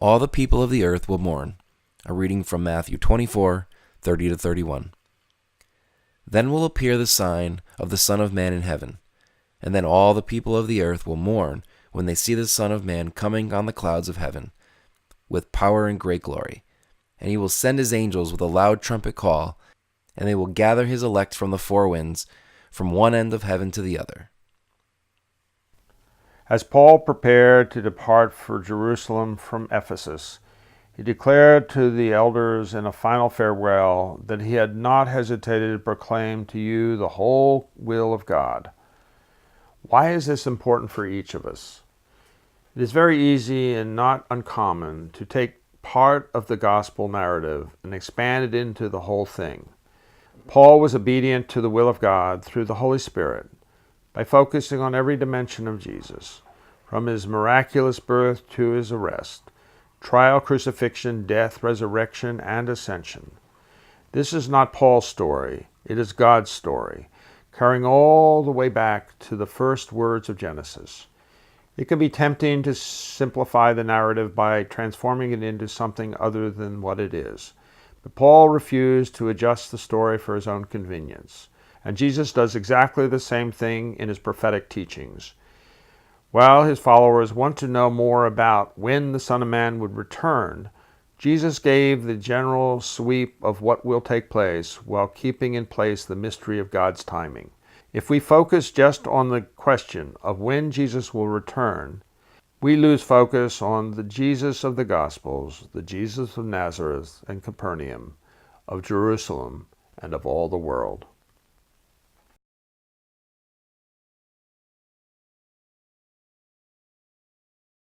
all the people of the earth will mourn. A reading from Matthew 24:30-31. Then will appear the sign of the Son of Man in heaven, and then all the people of the earth will mourn when they see the Son of Man coming on the clouds of heaven, with power and great glory. And he will send his angels with a loud trumpet call, and they will gather his elect from the four winds, from one end of heaven to the other. As Paul prepared to depart for Jerusalem from Ephesus, he declared to the elders in a final farewell that he had not hesitated to proclaim to you the whole will of God. Why is this important for each of us? It is very easy and not uncommon to take part of the gospel narrative and expand it into the whole thing. Paul was obedient to the will of God through the Holy Spirit by focusing on every dimension of Jesus, from his miraculous birth to his arrest, trial, crucifixion, death, resurrection, and ascension. This is not Paul's story, it is God's story, carrying all the way back to the first words of Genesis. It can be tempting to simplify the narrative by transforming it into something other than what it is. But Paul refused to adjust the story for his own convenience. And Jesus does exactly the same thing in his prophetic teachings. While his followers want to know more about when the Son of Man would return, Jesus gave the general sweep of what will take place while keeping in place the mystery of God's timing. If we focus just on the question of when Jesus will return, we lose focus on the Jesus of the Gospels, the Jesus of Nazareth and Capernaum, of Jerusalem, and of all the world.